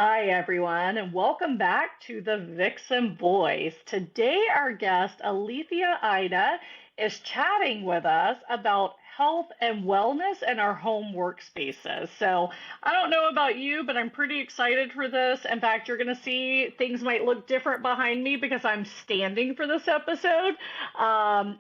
Hi, everyone, and welcome back to the Vixen Voice. Today, our guest, Aletheia Ida, is chatting with us about health and wellness in our home workspaces. So, I don't know about you, but I'm pretty excited for this. In fact, you're going to see things might look different behind me because I'm standing for this episode.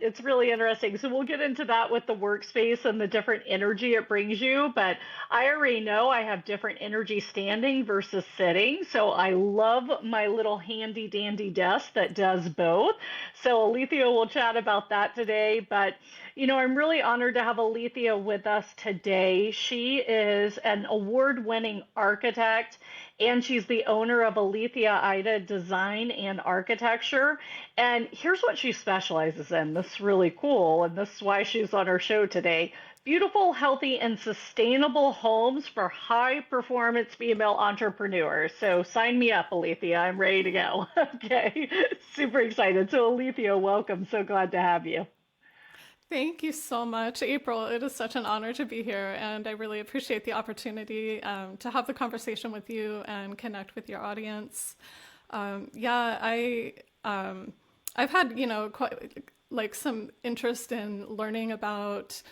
It's really interesting. So, we'll get into that with the workspace and the different energy it brings you. But I already know I have different energy standing versus sitting. So I love my little handy dandy desk that does both. So Alethea will chat about that today. But, I'm really honored to have Alethea with us today. She is an award winning architect. And she's the owner of Aletheia Ida Design and Architecture. And here's what she specializes in. This is really cool. And this is why she's on our show today. Beautiful, healthy, and sustainable homes for high performance female entrepreneurs. So sign me up, Alethea. I'm ready to go. Okay. Super excited. So, Alethea, welcome. So glad to have you. Thank you so much, April. It is such an honor to be here, and I really appreciate the opportunity to have the conversation with you and connect with your audience. Yeah, I've had quite like some interest in learning about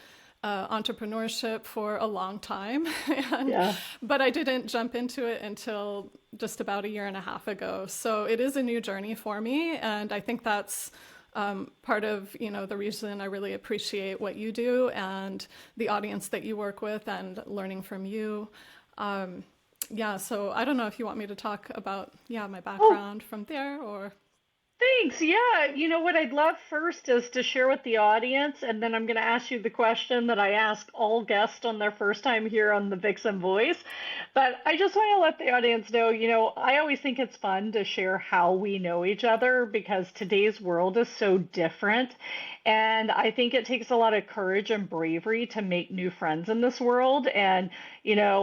entrepreneurship for a long time, Yeah. but I didn't jump into it until just about a year and a half ago. So it is a new journey for me, and I think that's part of the reason I really appreciate what you do and the audience that you work with and learning from you. Yeah, so I don't know if you want me to talk about my Oh, background from there or. thanks. Yeah. You know what I'd love first is to share with the audience, and then I'm going to ask you the question that I ask all guests on their first time here on the Vixen Voice. But I just want to let the audience know, I always think it's fun to share how we know each other because today's world is so different. And I think it takes a lot of courage and bravery to make new friends in this world. And,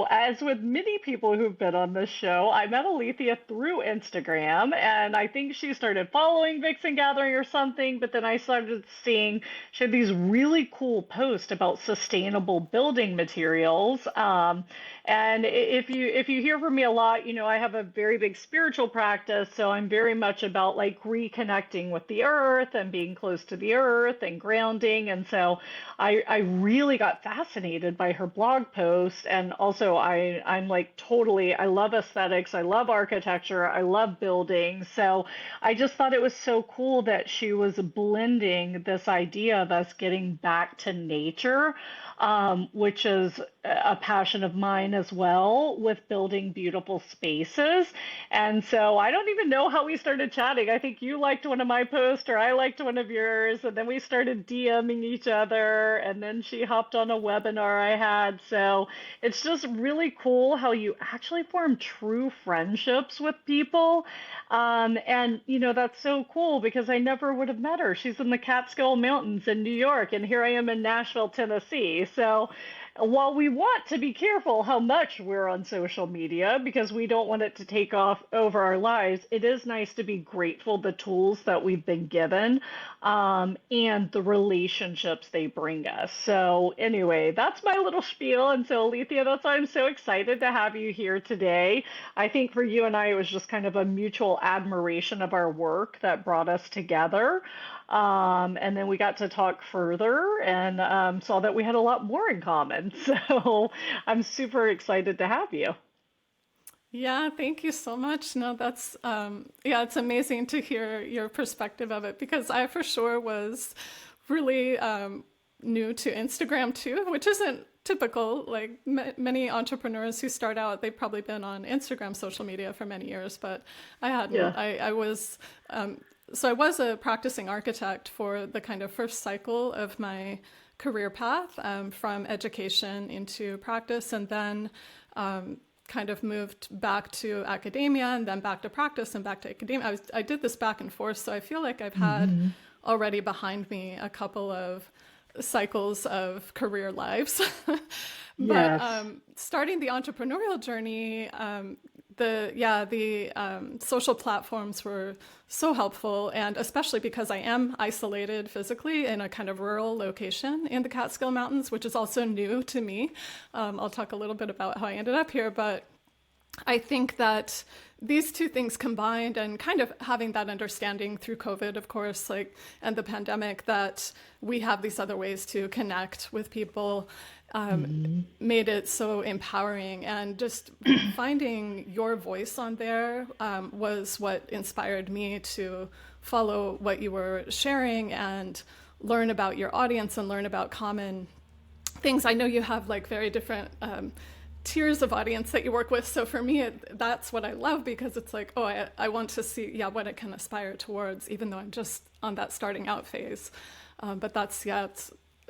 as with many people who've been on this show, I met Alethea through Instagram, and I think she started following Vixen Gathering or something. But then I started seeing she had these really cool posts about sustainable building materials. And if you hear from me a lot, I have a very big spiritual practice, so I'm very much about like reconnecting with the earth and being close to the earth and grounding. And so I really got fascinated by her blog post. And also I'm like totally, I love aesthetics, I love architecture, I love building. So I just thought it was so cool that she was blending this idea of us getting back to nature, which is a passion of mine as well, with building beautiful spaces. And so I don't even know how we started chatting. I think you liked one of my posts or I liked one of yours, and then we started DMing each other, and then she hopped on a webinar I had. So it's just really cool how you actually form true friendships with people. And that's so cool because I never would have met her. She's in the Catskill Mountains in New York, and here I am in Nashville, Tennessee. So while we want to be careful how much we're on social media because we don't want it to take off over our lives, it is nice to be grateful the tools that we've been given, and the relationships they bring us. So anyway, that's my little spiel. And so, Alethea, that's why I'm so excited to have you here today. I think for you and I, it was just kind of a mutual admiration of our work that brought us together. And then we got to talk further and saw that we had a lot more in common. So I'm super excited to have you. Yeah, thank you so much. No, that's yeah, it's amazing to hear your perspective of it because I for sure was really new to Instagram too, which isn't typical. Like many entrepreneurs who start out, they've probably been on Instagram social media for many years, but I hadn't. Yeah. I was so I was a practicing architect for the kind of first cycle of my career path, from education into practice, and then kind of moved back to academia and then back to practice and back to academia. I did this back and forth, so I feel like I've had Hmm. already behind me a couple of cycles of career lives. But Yes. starting the entrepreneurial journey, the social platforms were so helpful, and especially because I am isolated physically in a kind of rural location in the Catskill Mountains, which is also new to me. I'll talk a little bit about how I ended up here, but I think that these two things combined and kind of having that understanding through COVID, of course, like, and the pandemic, that we have these other ways to connect with people, Hmm. made it so empowering. And just finding your voice on there was what inspired me to follow what you were sharing and learn about your audience and learn about common things. I know you have like very different tiers of audience that you work with. So for me, that's what I love, because it's like, oh, I want to see, yeah, what it can aspire towards, even though I'm just on that starting out phase. But that's, yeah,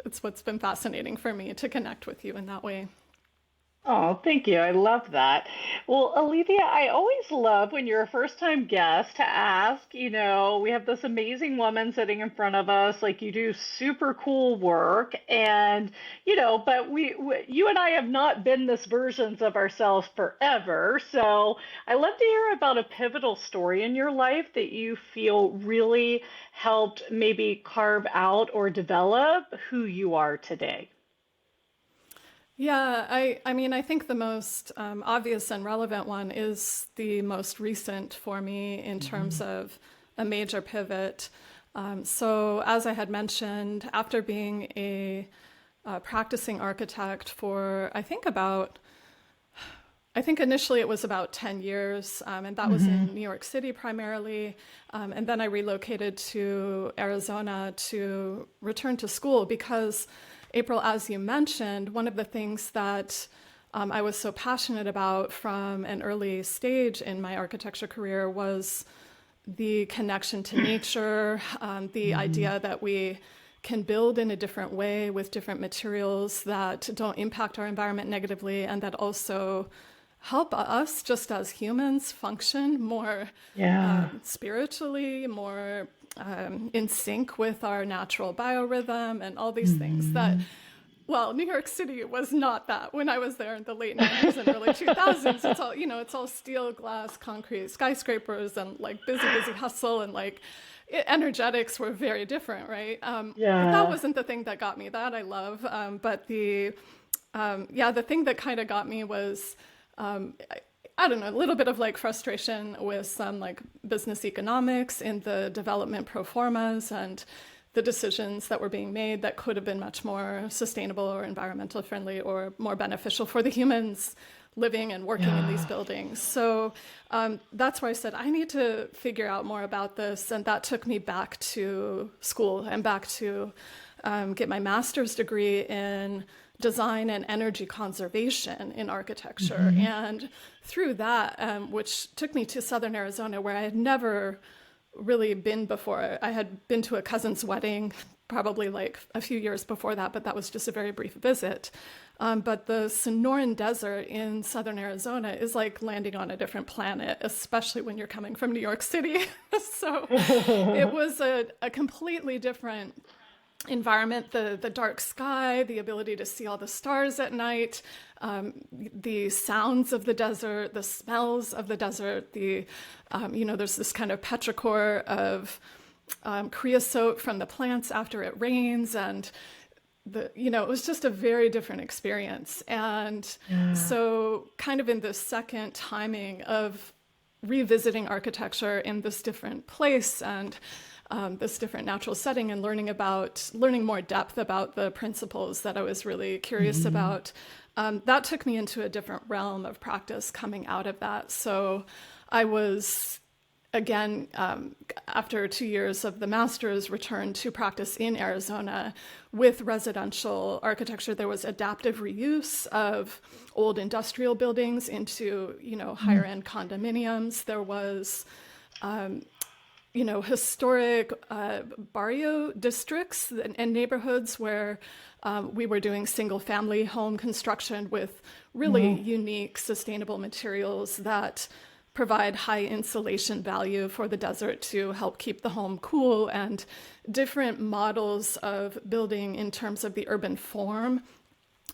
it's what's been fascinating for me to connect with you in that way. Oh, thank you. I love that. Well, Alethea, I always love when you're a first time guest to ask, we have this amazing woman sitting in front of us, like you do super cool work and, but you and I have not been this versions of ourselves forever. So I love to hear about a pivotal story in your life that you feel really helped maybe carve out or develop who you are today. Yeah, I mean, I think the most obvious and relevant one is the most recent for me in terms Mhm. of a major pivot. So, as I had mentioned, after being a practicing architect for, I think initially it was about 10 years, and that was Mhm. in New York City primarily. And then I relocated to Arizona to return to school because, April, as you mentioned, one of the things that I was so passionate about from an early stage in my architecture career was the connection to nature, the Mhm. idea that we can build in a different way with different materials that don't impact our environment negatively, and that also help us just as humans function more Yeah. spiritually, more in sync with our natural biorhythm, and all these things that, Mhm. well, New York City was not that when I was there in the late 90s and early 2000s. It's all, it's all steel, glass, concrete, skyscrapers, and like busy, busy hustle. And like energetics were very different, right? But that Yeah. wasn't the thing that got me. That I love. But yeah, the thing that kind of got me was, I don't know, a little bit of like frustration with some like business economics in the development pro formas and the decisions that were being made that could have been much more sustainable or environmental friendly or more beneficial for the humans living and working in these Yeah. buildings. So that's where I said, I need to figure out more about this. And that took me back to school and back to get my master's degree in design and energy conservation in architecture. Mhm. And through that, which took me to Southern Arizona, where I had never really been before. I had been to a cousin's wedding probably like a few years before that, but that was just a very brief visit. But the Sonoran Desert in southern Arizona is like landing on a different planet, especially when you're coming from New York City. So it was a completely different environment, the dark sky, the ability to see all the stars at night, the sounds of the desert, the smells of the desert, there's this kind of petrichor of creosote from the plants after it rains, and it was just a very different experience. And Yeah. so kind of in this second timing of revisiting architecture in this different place and this different natural setting, and learning more depth about the principles that I was really curious Mhm. about. That took me into a different realm of practice coming out of that. So I was again, after 2 years of the master's, returned to practice in Arizona with residential architecture. There was adaptive reuse of old industrial buildings into, higher end condominiums. There was historic barrio districts and neighborhoods where we were doing single family home construction with really Wow. unique sustainable materials that provide high insulation value for the desert to help keep the home cool, and different models of building in terms of the urban form,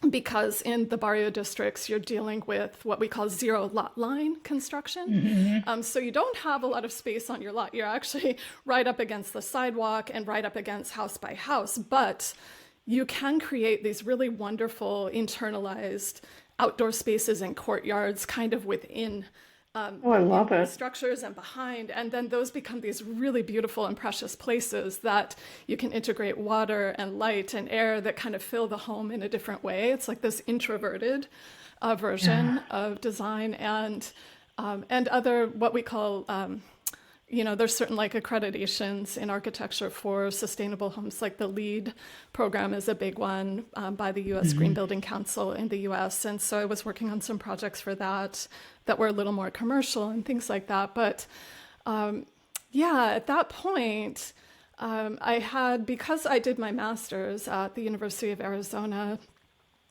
because in the barrio districts, you're dealing with what we call zero lot line construction. Mhm. So you don't have a lot of space on your lot. You're actually right up against the sidewalk and right up against house by house. But you can create these really wonderful internalized outdoor spaces and courtyards kind of within Oh, I love in it. structures and behind. And then those become these really beautiful and precious places that you can integrate water and light and air that kind of fill the home in a different way. It's like this introverted Yeah. version of design and other what we call there's certain like accreditations in architecture for sustainable homes, like the LEED program is a big one by the U.S. Green Hmm. Building Council in the U.S. And so I was working on some projects for that were a little more commercial and things like that. But yeah, at that point, because I did my master's at the University of Arizona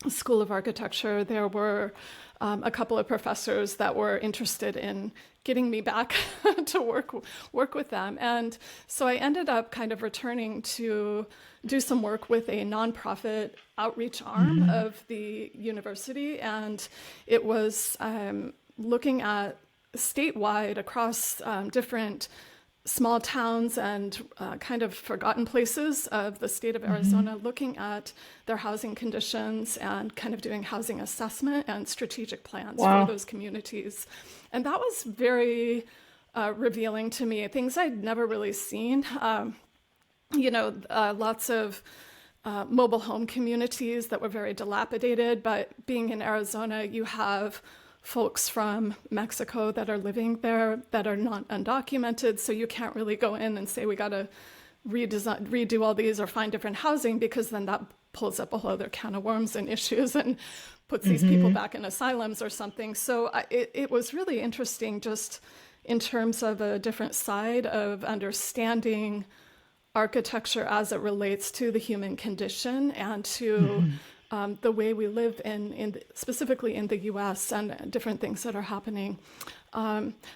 School of Architecture, there were a couple of professors that were interested in getting me back to work with them. And so I ended up kind of returning to do some work with a nonprofit outreach arm Hmm. of the university. And it was looking at statewide across different small towns and kind of forgotten places of the state of Hmm. Arizona, looking at their housing conditions and kind of doing housing assessment and strategic plans for Wow. those communities. And that was very revealing to me, things I'd never really seen. Lots of mobile home communities that were very dilapidated, but being in Arizona, you have folks from Mexico that are living there that are not undocumented, so you can't really go in and say we got to redo all these or find different housing, because then that pulls up a whole other can of worms and issues and puts these people Hmm. back in asylums or something. So it was really interesting just in terms of a different side of understanding architecture as it relates to the human condition and to Hmm. the way we live specifically in the U.S. and different things that are happening.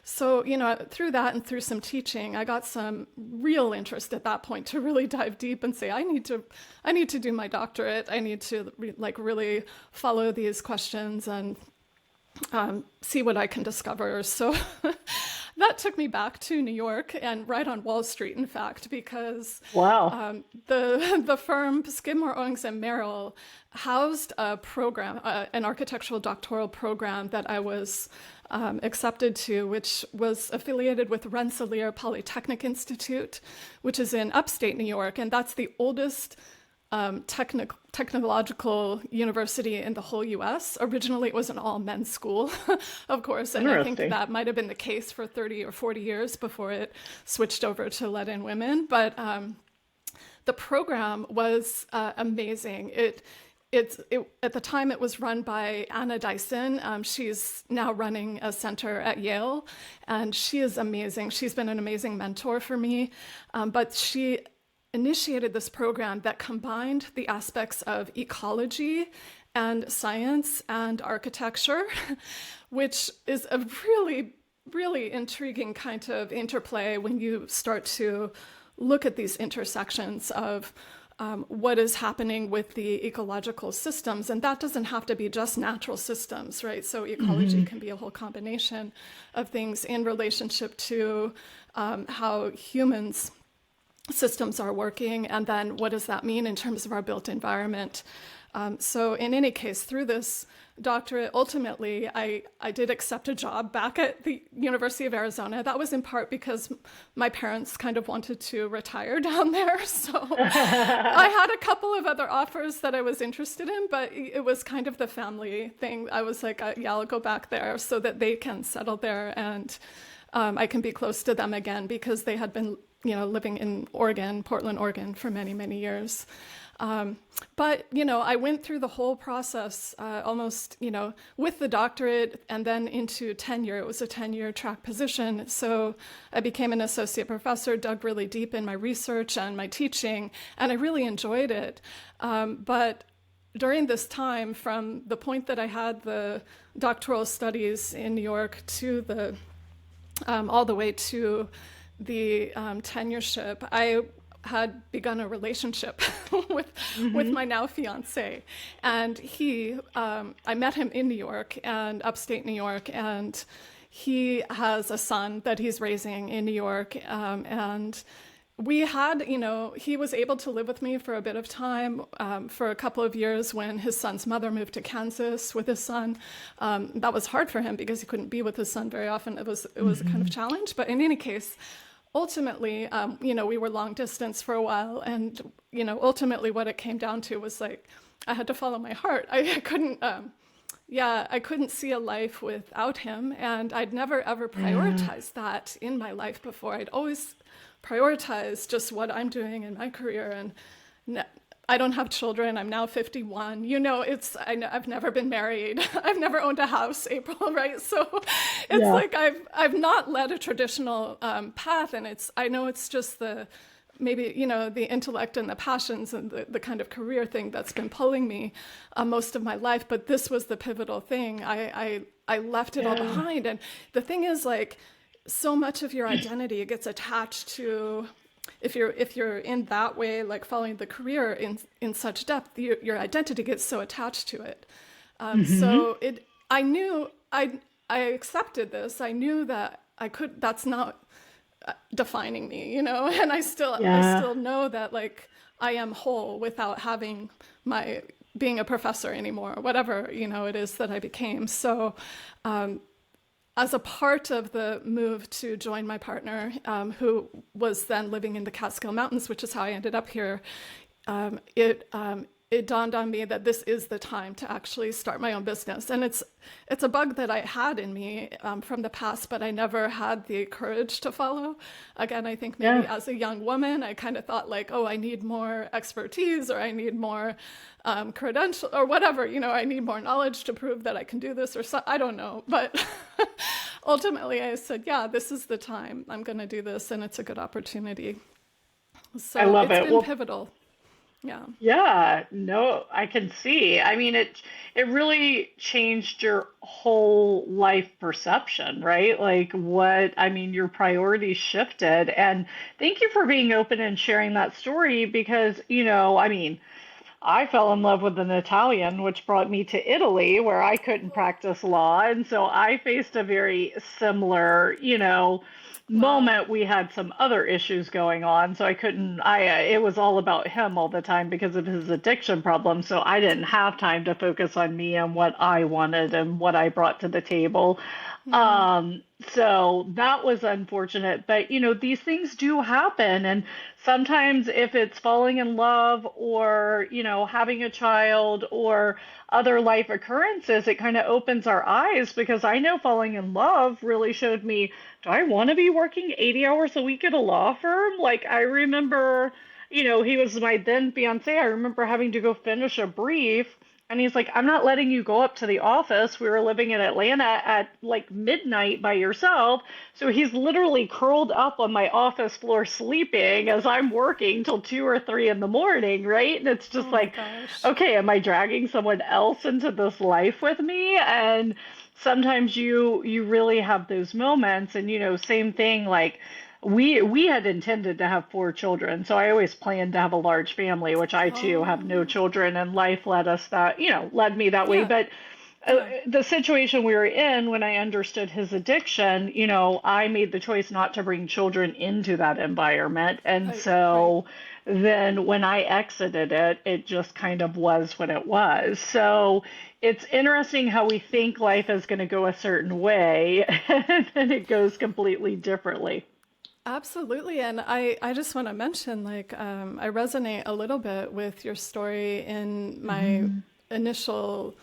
So, through that and through some teaching, I got some real interest at that point to really dive deep and say, I need to do my doctorate. I need to really follow these questions and see what I can discover. So that took me back to New York and right on Wall Street, in fact, because Wow. the firm Skidmore, Owings and Merrill housed a program, an architectural doctoral program that I was accepted to, which was affiliated with Rensselaer Polytechnic Institute, which is in upstate New York, and that's the oldest technological university in the whole US. Originally, it was an all men's school, of course, and I think Interesting. that might have been the case for 30 or 40 years before it switched over to let in women. But the program was amazing. At the time, it was run by Anna Dyson. She's now running a center at Yale, and she is amazing. She's been an amazing mentor for me, but she initiated this program that combined the aspects of ecology and science and architecture, which is a really, really intriguing kind of interplay when you start to look at these intersections of what is happening with the ecological systems. And that doesn't have to be just natural systems, right? So ecology Hmm. can be a whole combination of things in relationship to how humans systems are working, and then what does that mean in terms of our built environment. So in any case, through this doctorate, ultimately, I did accept a job back at the University of Arizona. That was in part because my parents kind of wanted to retire down there. So I had a couple of other offers that I was interested in, but it was kind of the family thing. I was like, yeah, I'll go back there so that they can settle there and I can be close to them again, because they had been, living in Oregon, Portland, Oregon, for many, many years. But, I went through the whole process almost, with the doctorate and then into tenure. It was a 10-year track position. So I became an associate professor, dug really deep in my research and my teaching, and I really enjoyed it. But during this time, from the point that I had the doctoral studies in New York to all the way to the tenureship, I had begun a relationship with Hmm. my now fiance, and I met him in New York and upstate New York, and he has a son that he's raising in New York, and we had, he was able to live with me for a bit of time, for a couple of years when his son's mother moved to Kansas with his son. That was hard for him because he couldn't be with his son very often. It was a kind of challenge. But in any case, ultimately, we were long distance for a while. And, ultimately what it came down to was like, I had to follow my heart. I couldn't, I couldn't see a life without him. And I'd never, ever prioritized that in my life before. I'd always prioritized just what I'm doing in my career. And I don't have children. I'm now 51. I've never been married. I've never owned a house, April, right? So it's like I've not led a traditional path. And I know it's just maybe the intellect and the passions and the kind of career thing that's been pulling me most of my life. But this was the pivotal thing. I left it all behind. And the thing is, like, so much of your identity gets attached to, if you're in that way, like following the career in such depth, your identity gets so attached to it. So I knew I accepted this. I knew that that's not defining me, and I still know that, like, I am whole without having being a professor anymore, whatever, it is that I became. So, as a part of the move to join my partner, who was then living in the Catskill Mountains, which is how I ended up here, it dawned on me that this is the time to actually start my own business. And it's a bug that I had in me from the past, but I never had the courage to follow. Again, I think maybe as a young woman, I kind of thought like, oh, I need more expertise, or I need more credential, or whatever, I need more knowledge to prove that I can do this, or so, I don't know. But ultimately I said, yeah, this is the time. I'm going to do this, and it's a good opportunity. So I love it's it. been pivotal. Yeah. Yeah, no, I can see. I mean, it really changed your whole life perception, right? Like your priorities shifted. And thank you for being open and sharing that story because, I fell in love with an Italian, which brought me to Italy, where I couldn't practice law. And so I faced a very similar, Wow. moment. We had some other issues going on. So I couldn't, it was all about him all the time because of his addiction problem. So I didn't have time to focus on me and what I wanted and what I brought to the table. Mm, Um, so that was unfortunate, but these things do happen. And sometimes if it's falling in love or, having a child or other life occurrences, it kind of opens our eyes because I know falling in love really showed me, do I want to be working 80 hours a week at a law firm? Like I remember, he was my then fiance. I remember having to go finish a brief. And he's like, I'm not letting you go up to the office. We were living in Atlanta at like midnight by yourself. So he's literally curled up on my office floor sleeping as I'm working till 2 or 3 in the morning, right? And it's just oh my like, gosh. okay, am I dragging someone else into this life with me? And sometimes you really have those moments. And same thing, like we had intended to have 4 children, so I always planned to have a large family, which I too have no Oh, children, and life led us that, led me that way. yeah, But yeah. the situation we were in when I understood his addiction, I made the choice not to bring children into that environment. And Right. so then when I exited it, it just kind of was what it was. So it's interesting how we think life is going to go a certain way and then it goes completely differently. Absolutely. And I just want to mention, like, I resonate a little bit with your story in my Mhm. initial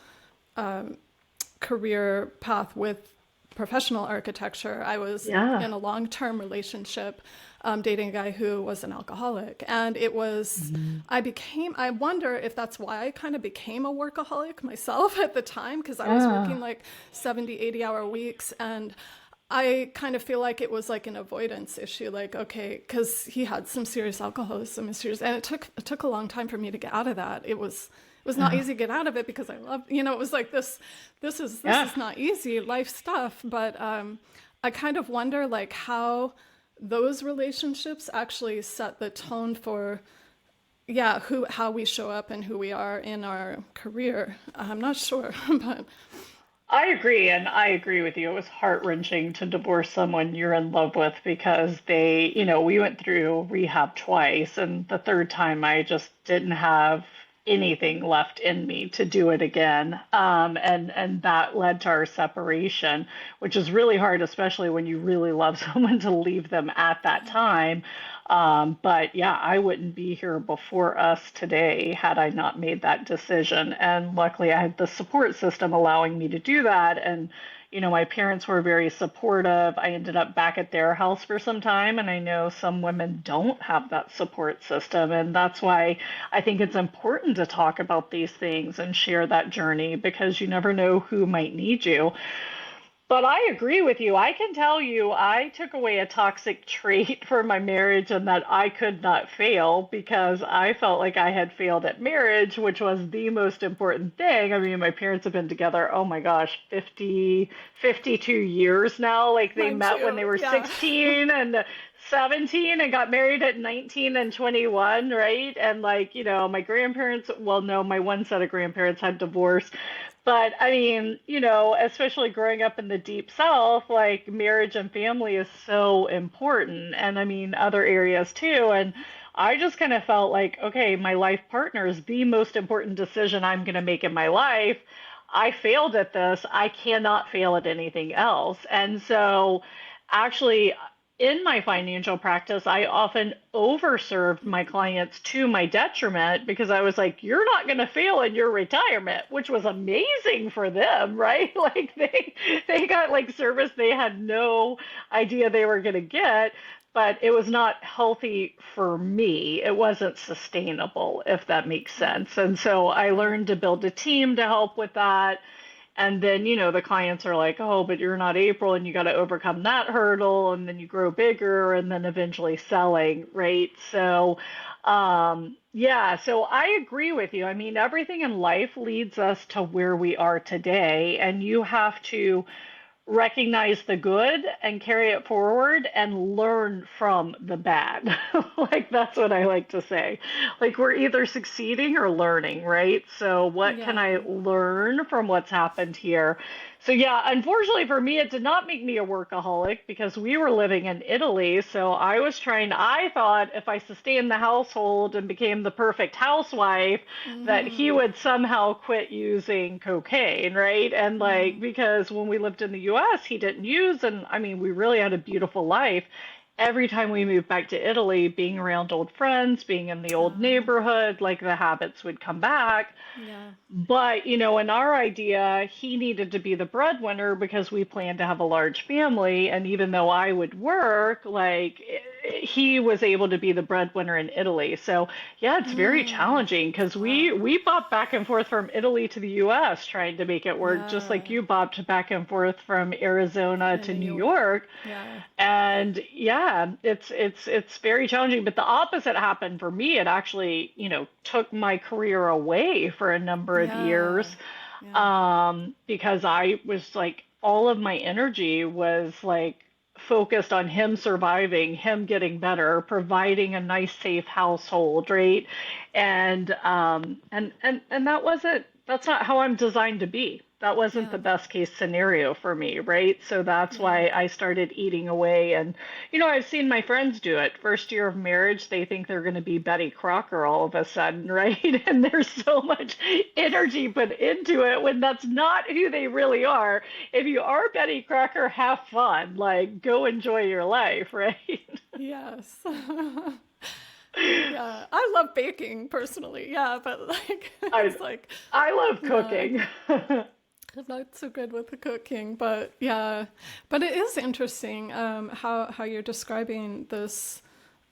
career path with professional architecture. I was Yeah. in a long-term relationship, dating a guy who was an alcoholic. And Mhm. I wonder if that's why I kind of became a workaholic myself at the time, because I was working Yeah. like 70, 80-hour weeks. And I kind of feel like it was like an avoidance issue, like, okay, because he had some serious alcoholism issues, and it took a long time for me to get out of that. It was not Yeah. easy to get out of it because I loved, it was like this is Yeah. not easy life stuff. But I kind of wonder like how those relationships actually set the tone for, yeah, how we show up and who we are in our career. I'm not sure, but I agree, and I agree with you. It was heart-wrenching to divorce someone you're in love with because we went through rehab twice, and the third time I just didn't have anything left in me to do it again. And that led to our separation, which is really hard, especially when you really love someone to leave them at that time. But yeah, I wouldn't be here before us today had I not made that decision. And luckily, I had the support system allowing me to do that. And, my parents were very supportive. I ended up back at their house for some time. And I know some women don't have that support system. And that's why I think it's important to talk about these things and share that journey because you never know who might need you. But I agree with you. I can tell you, I took away a toxic trait for my marriage and that I could not fail because I felt like I had failed at marriage, which was the most important thing. I mean, my parents have been together, oh my gosh, 52 years now. Like they Mine met when too. they were Yeah. 16 and 17 and got married at 19 and 21, right? And like, my grandparents, well, no, my one set of grandparents had divorced. But I mean, especially growing up in the deep South, like marriage and family is so important. And I mean, other areas too. And I just kind of felt like, okay, my life partner is the most important decision I'm going to make in my life. I failed at this. I cannot fail at anything else. And so, actually, in my financial practice, I often overserved my clients to my detriment because I was like, you're not going to fail in your retirement, which was amazing for them, right? Like they got like service they had no idea they were going to get, but it was not healthy for me. It wasn't sustainable, if that makes Right. sense. And so I Right. learned to build a team to help with that. And then, the clients are like, oh, but you're not April and you got to overcome that hurdle. And then you grow bigger and then eventually selling, right? So, yeah, so I agree with you. I mean, everything in life leads us to where we are today. And you have to recognize the good and carry it forward and learn from the bad. Like that's what I like to say. Like we're either succeeding or learning, right? So what can Yeah. I learn from what's happened here? So yeah, unfortunately for me, it did not make me a workaholic because we were living in Italy. So I thought if I sustained the household and became the perfect housewife, that he Mm-hmm. would somehow quit using cocaine, right? And like, Mm. because when we lived in the US, he didn't use, and I mean, we really had a beautiful life. Every time we moved back to Italy, being around old friends, being in the old Oh, neighborhood, like the habits would come back. yeah. But, in our idea, he needed to be the breadwinner because we planned to have a large family. And even though I would work, like he was able to be the breadwinner in Italy. So, yeah, it's very Mm. challenging because we Wow. we bopped back and forth from Italy to the US trying to make it work, just like Yeah. you bopped back and forth from Arizona In to New New York. York. Yeah. And yeah, it's very challenging. But the opposite happened for me. It actually, took my career away for a number of years, Yeah. Yeah. because I was like, all of my energy was like focused on him surviving, him getting better, providing a nice, safe household, right? And that wasn't that's not how I'm designed to be. That wasn't Yeah. the best case scenario for me, right? So that's Yeah. why I started eating away. And, I've seen my friends do it. First year of marriage, they think they're going to be Betty Crocker all of a sudden, right? And there's so much energy put into it when that's not who they really are. If you are Betty Crocker, have fun. Like, go enjoy your life, right? Yes. Yeah. I love baking personally. Yeah, but like I it's like I love yeah. cooking. I'm not so good with the cooking, but yeah. But it is interesting how you're describing this.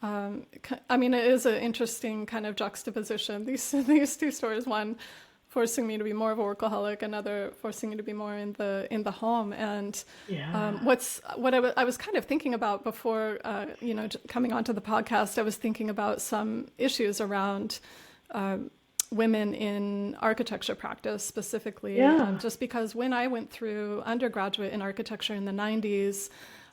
I mean, it is an interesting kind of juxtaposition. These these two stories. One forcing me to be more of a workaholic, another forcing me to be more in the home. And Yeah. I was kind of thinking about before, coming onto the podcast. I was thinking about some issues around women in architecture practice specifically, Yeah. just because when I went through undergraduate in architecture in the 90s,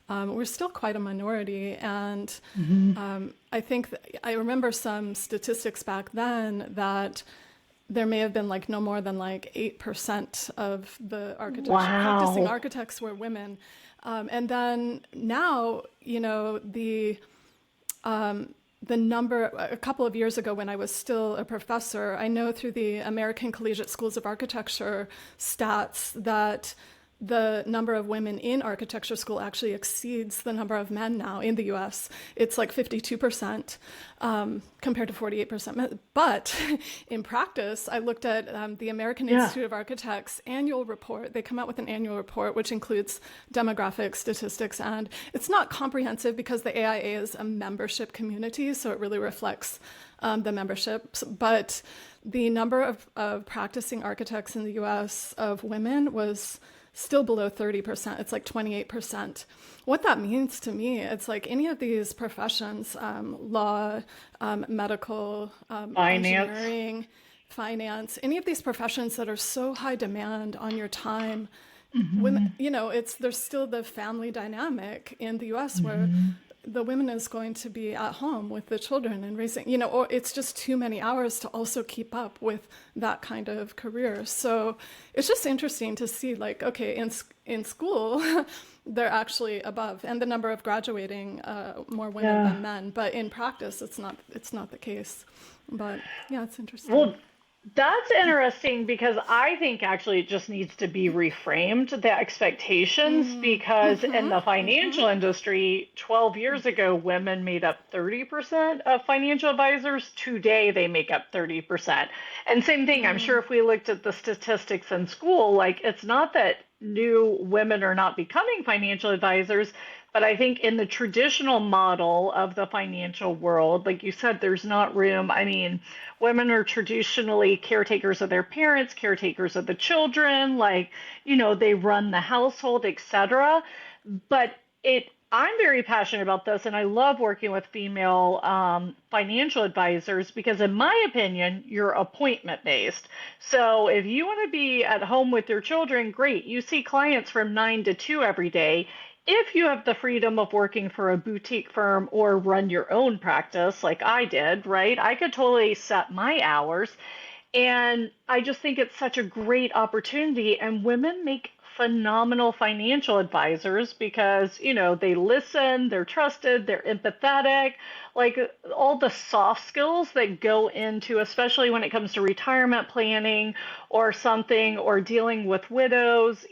we're still quite a minority. And Hmm. I think I remember some statistics back then that there may have been like no more than like 8% of the architecture practicing Wow. architects were women. And then now, the number, a couple of years ago when I was still a professor, I know through the American Collegiate Schools of Architecture stats that the number of women in architecture school actually exceeds the number of men now in the US. It's like 52% compared to 48%. But in practice, I looked at the American Yeah. Institute of Architects annual report. They come out with an annual report which includes demographics, statistics, and it's not comprehensive because the AIA is a membership community, so it really reflects the memberships. But the number of practicing architects in the US of women was still below 30%. It's like 28%. What that means to me, it's like any of these professions, law, medical, Finance. engineering, finance, any of these professions that are so high demand on your time, women, Hmm. there's still the family dynamic in the US where Hmm. the women is going to be at home with the children and raising, or it's just too many hours to also keep up with that kind of career. So it's just interesting to see, like, okay, in school, they're actually above, and the number of graduating more women Yeah. than men. But in practice, it's not the case. But yeah, it's interesting. Well, that's interesting because I think actually it just needs to be reframed, the expectations, because in the financial industry, 12 years ago, women made up 30% of financial advisors. Today, they make up 30%. And same thing, I'm sure if we looked at the statistics in school, like it's not that new women are not becoming financial advisors, but I think in the traditional model of the financial world, like you said, there's not room. I mean, women are traditionally caretakers of their parents, caretakers of the children, like, they run the household, etc. But I'm very passionate about this, and I love working with female financial advisors because, in my opinion, you're appointment based. So if you want to be at home with your children, great. You see clients from 9 to 2 every day. If you have the freedom of working for a boutique firm or run your own practice like I did, right? I could totally set my hours. And I just think it's such a great opportunity. And women make phenomenal financial advisors because, they listen, they're trusted, they're empathetic, like all the soft skills that go into, especially when it comes to retirement planning or something, or dealing with widows,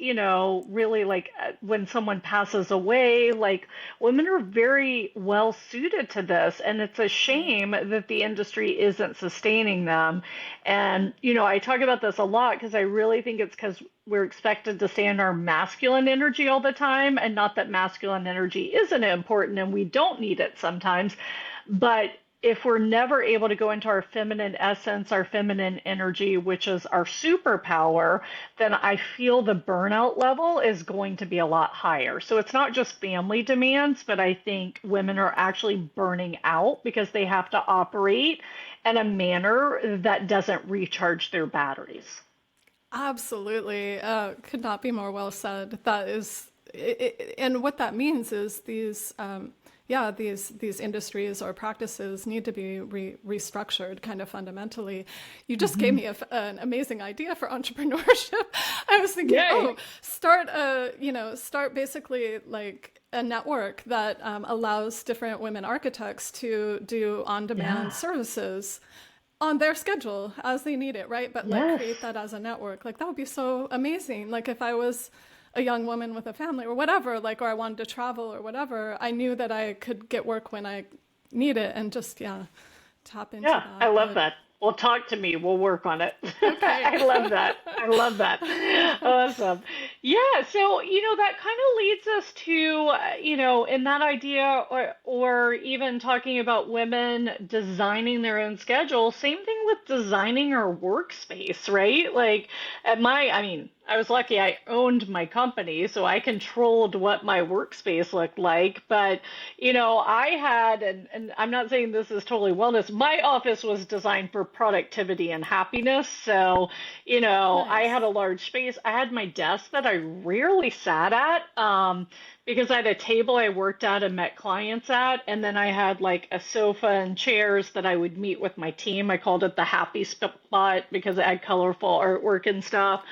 really like when someone passes away, like women are very well suited to this. And it's a Right. shame that the industry isn't sustaining them. And, I talk about this a lot because I really think it's because we're expected to stay in our masculine energy all the time, and not that masculine energy isn't important and we don't need it sometimes. But if we're never able to go into our feminine essence, our feminine energy, which is our superpower, then I feel the burnout level is going to be a lot higher. So it's not just family demands, but I think women are actually burning out because they have to operate in a manner that doesn't recharge their batteries. Absolutely. Could not be more well said. That is, and what that means is these industries or practices need to be restructured kind of fundamentally. You just gave Hmm. me an amazing idea for entrepreneurship. I was thinking, Yay. oh, start basically like a network that allows different women architects to do on-demand Yeah. services on their schedule as they need it, right? But like Yes. create that as a network. Like that would be so amazing. Like if I was a young woman with a family or whatever, like, or I wanted to travel or whatever, I knew that I could get work when I need it and just, yeah, tap into Yeah, I that. love But that. Well, talk to me. We'll work on it. okay. I love that. I love that. Awesome. Yeah, so, that kind of leads us to, in that idea, or even talking about women designing their own schedule, same thing with designing our workspace, right? Like, I mean, I was lucky I owned my company, so I controlled what my workspace looked like. But, I had, and I'm not saying this is totally wellness, my office was designed for productivity and happiness. So, I had Nice. a large space. I had my desk that I rarely sat at, because I had a table I worked at and met clients at. And then I had like a sofa and chairs that I would meet with my team. I called it the happy spot because it had colorful artwork and stuff.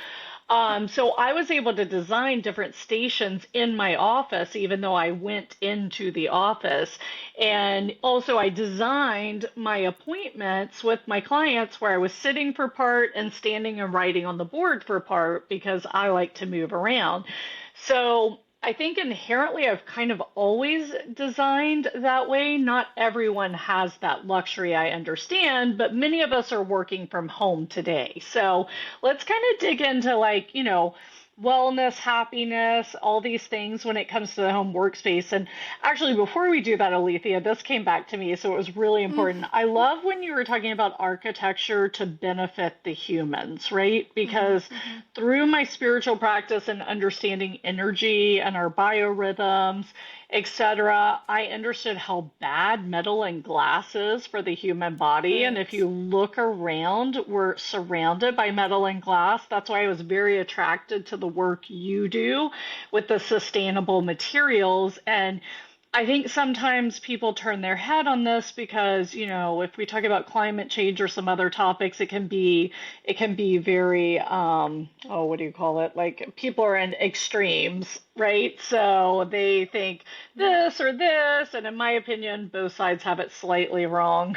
So I was able to design different stations in my office, even though I went into the office. And also, I designed my appointments with my clients where I was sitting for part and standing and writing on the board for part because I like to move around. So I think inherently I've kind of always designed that way. Not everyone has that luxury, I understand, but many of us are working from home today. So let's kind of dig into like, wellness, happiness, all these things when it comes to the home workspace. And actually, before we do that, Alethea, this came back to me, so it was really important. I love when you were talking about architecture to benefit the humans, right? Because through my spiritual practice and understanding energy and our biorhythms, etc., I understood how bad metal and glass is for the human body. And if Right. you look around, we're surrounded by metal and glass. That's why I was very attracted to the work you do with the sustainable materials. And I think sometimes people turn their head on this because, if we talk about climate change or some other topics, it can be very oh, what do you call it? Like people are in extremes, right? So they think Yeah. this or this, and in my opinion, both sides have it slightly wrong.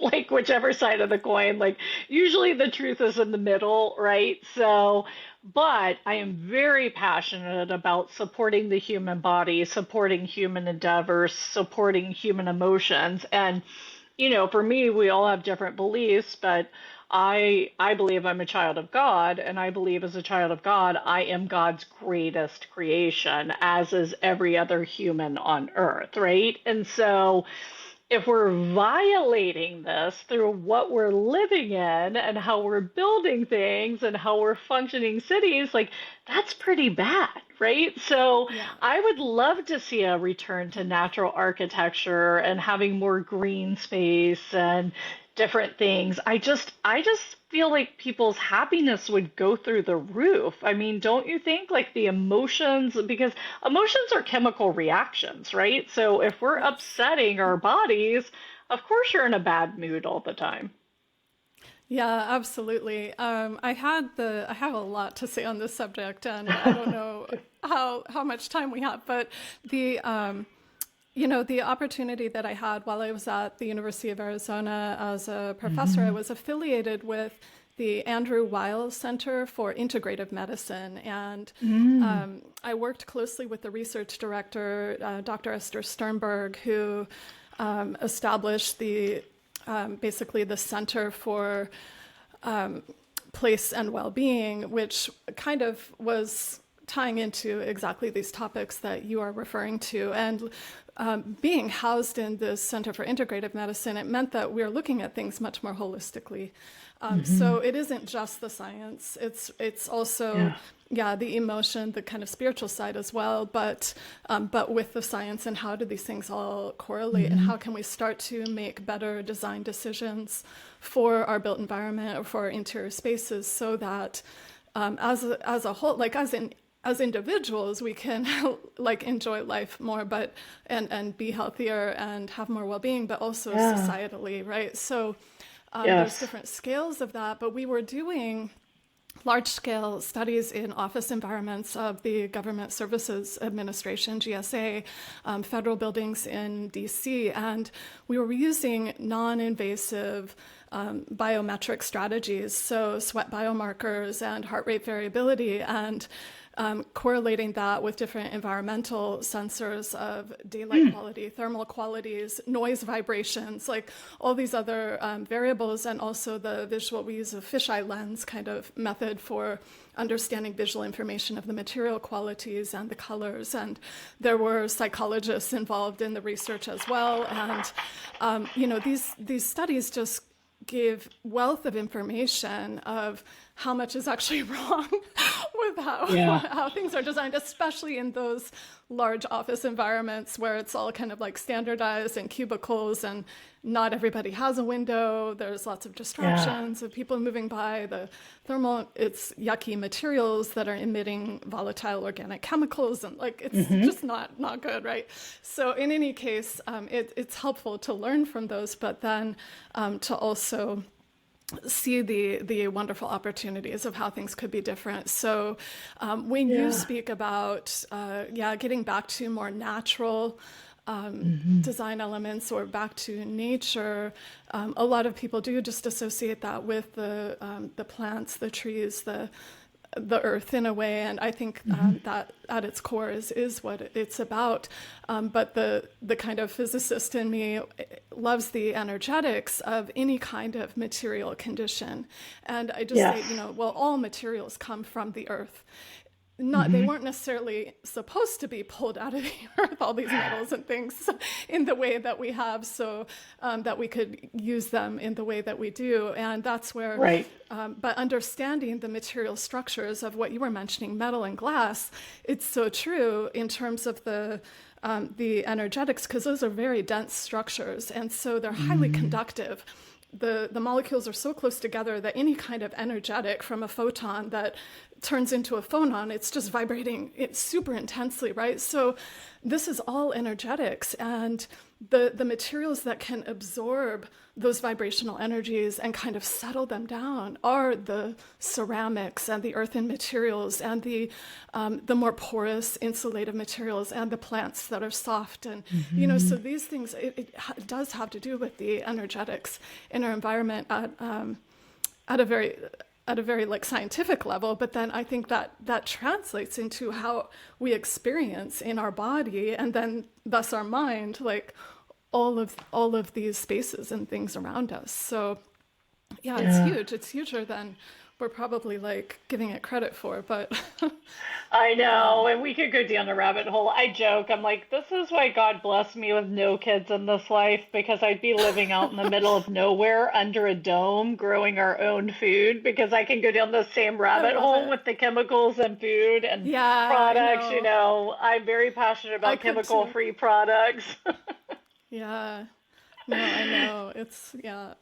Like whichever side of the coin, like usually the truth is in the middle, right? So but I am very passionate about supporting the human body, supporting human endeavors, supporting human emotions. And, for me, we all have different beliefs, but I believe I'm a child of God, and I believe as a child of God, I am God's greatest creation, as is every other human on earth, right? And so if we're violating this through what we're living in and how we're building things and how we're functioning cities, like that's pretty bad, right? So Yeah. I would love to see a return to natural architecture and having more green space and different things. I just feel like people's happiness would go through the roof. I mean, don't you think? Like the emotions, because emotions are chemical reactions, right? So if we're Yes. upsetting our bodies, of course you're in a bad mood all the time. Yeah, absolutely. I have a lot to say on this subject, and I don't know how much time we have, but the the opportunity that I had while I was at the University of Arizona as a professor, I Hmm. was affiliated with the Andrew Weil Center for Integrative Medicine, and Mm. I worked closely with the research director, Dr. Esther Sternberg, who established the basically the Center for Place and Well-being, which kind of was tying into exactly these topics that you are referring to. And being housed in the Center for Integrative Medicine, it meant that we're looking at things much more holistically. So Hmm. it isn't just the science; it's also Yeah. the emotion, the kind of spiritual side as well. But with the science and how do these things all correlate, and Hmm. how can we start to make better design decisions for our built environment or for our interior spaces, so that as a whole, like as individuals, we can like enjoy life more, but and be healthier and have more well-being, but also Yeah. societally, right? So there's Yes. different scales of that, but we were doing large-scale studies in office environments of the Government Services Administration, GSA, federal buildings in DC, and we were using non-invasive biometric strategies, so sweat biomarkers and heart rate variability, and correlating that with different environmental sensors of daylight Mm. quality, thermal qualities, noise vibrations, like all these other variables, and also the visual, we use a fisheye lens kind of method for understanding visual information of the material qualities and the colors. And there were psychologists involved in the research as well. And, these studies just give wealth of information of how much is actually wrong with Yeah. how things are designed, especially in those large office environments where it's all kind of like standardized and cubicles, and not everybody has a window. There's lots of Yeah. distractions of people moving by. The thermal, it's yucky materials that are emitting volatile organic chemicals, and like it's just not good, right? So in any case, it's helpful to learn from those, but then to also see the wonderful opportunities of how things could be different. So when you Yeah. speak about getting back to more natural design elements or back to nature, a lot of people do just associate that with the plants, the trees, the earth in a way, and I think that at its core is what it's about. But the kind of physicist in me loves the energetics of any kind of material condition, and I just say, Yes. well, all materials come from the earth. Not they weren't necessarily supposed to be pulled out of the earth, all these metals and things in the way that we have, so that we could use them in the way that we do. And that's where Right. but understanding the material structures of what you were mentioning, metal and glass, it's so true in terms of the energetics, because those are very dense structures, and so they're highly conductive. The molecules are so close together that any kind of energetic from a photon that turns into a phonon, it's just vibrating it super intensely, right? So this is all energetics, and the materials that can absorb those vibrational energies and kind of settle them down are the ceramics and the earthen materials and the more porous insulative materials and the plants that are soft, and so these things, it does have to do with the energetics in our environment at a very like scientific level, but then I think that translates into how we experience in our body, and then thus our mind, like all of these spaces and things around us. So yeah, it's Yeah. huge. It's huger than we're probably like giving it credit for, but I yeah. know, and we could go down a rabbit hole. I joke. I'm like, this is why God blessed me with no kids in this life, because I'd be living out in the middle of nowhere under a dome, growing our own food, because I can go down the same I rabbit love hole it. with the chemicals and food and Yeah, I products. know. I'm very passionate I about could too. chemical-free products. Yeah. No, I know. It's yeah.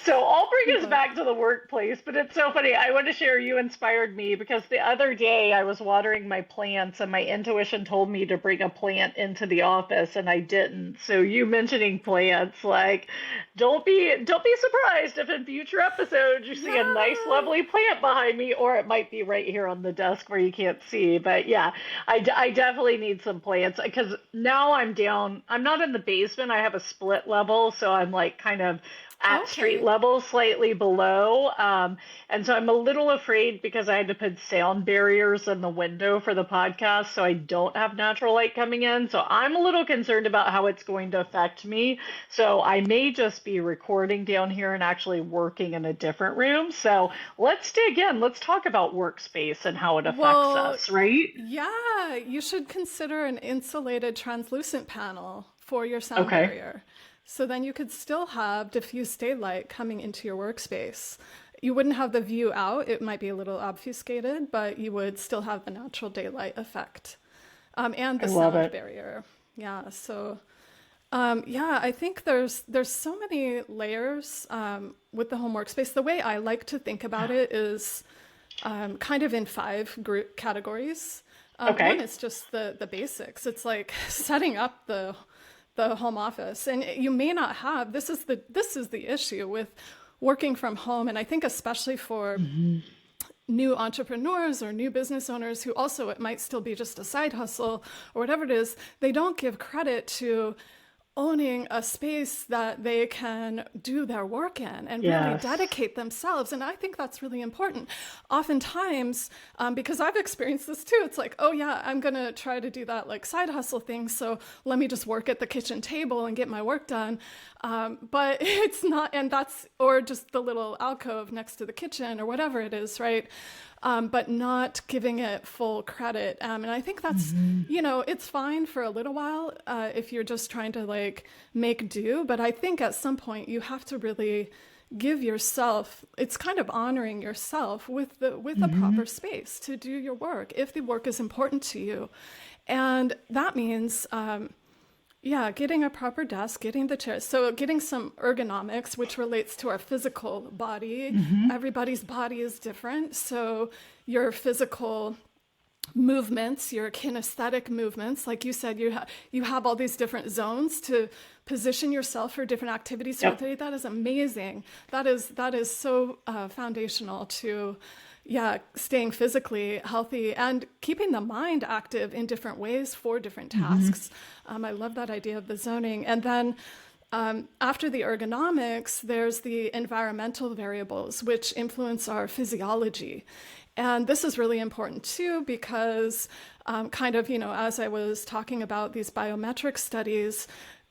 So I'll bring us But back to the workplace, but it's so funny. I want to share you inspired me because the other day I was watering my plants and my intuition told me to bring a plant into the office and I didn't. So you mentioning plants, like don't be surprised if in future episodes you see a nice yeah. lovely plant behind me, or it might be right here on the desk where you can't see. But yeah, I definitely need some plants because now I'm down. I'm not in the basement. I have a split level, so I'm like kind of at street Okay. level, slightly below. And so I'm a little afraid because I had to put sound barriers in the window for the podcast, so I don't have natural light coming in. So I'm a little concerned about how it's going to affect me. So I may just be recording down here and actually working in a different room. So let's dig in. Let's talk about workspace and how it affects Well, us, right? yeah, you should consider an insulated translucent panel for your sound Okay. barrier. So then you could still have diffuse daylight coming into your workspace. You wouldn't have the view out, it might be a little obfuscated, but you would still have the natural daylight effect, and I the love sound it. barrier. Yeah, so yeah, I think there's so many layers with the home workspace. The way I like to think about it is kind of in five group categories. One Okay. is just the basics. It's like setting up the home office, and you may not have. This is the issue with working from home, and I think especially for new entrepreneurs or new business owners who also it might still be just a side hustle or whatever it is, they don't give credit to owning a space that they can do their work in and really Yes. dedicate themselves. And I think that's really important. Oftentimes, because I've experienced this too, it's like, oh yeah, I'm going to try to do that like side hustle thing. So let me just work at the kitchen table and get my work done. But it's not, and that's, or just the little alcove next to the kitchen or whatever it is, right? But not giving it full credit. And I think that's, it's fine for a little while if you're just trying to like make do. But I think at some point you have to really give yourself, it's kind of honoring yourself with a proper space to do your work if the work is important to you. And that means getting a proper desk, getting the chair, so getting some ergonomics, which relates to our physical body. Everybody's body is different, so your physical movements, your kinesthetic movements, like you said, you have all these different zones to position yourself for different activities. Yep. That is amazing. That is so foundational to staying physically healthy and keeping the mind active in different ways for different tasks. I love that idea of the zoning. And then after the ergonomics, there's the environmental variables, which influence our physiology. And this is really important too, because as I was talking about these biometric studies,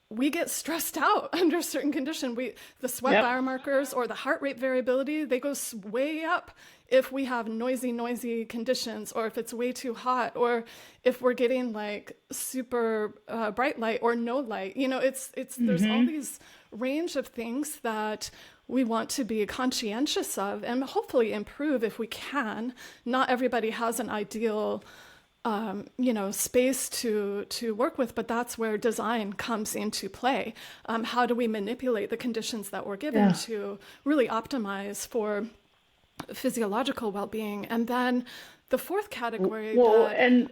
we get stressed out under certain condition. The sweat biomarkers or the heart rate variability, they go way up if we have noisy conditions, or if it's way too hot, or if we're getting like super bright light or no light. There's all these range of things that we want to be conscientious of and hopefully improve if we can. Not everybody has an ideal space to work with, but that's where design comes into play. How do we manipulate the conditions that we're given to really optimize for physiological well-being? And then the fourth category. Go ahead.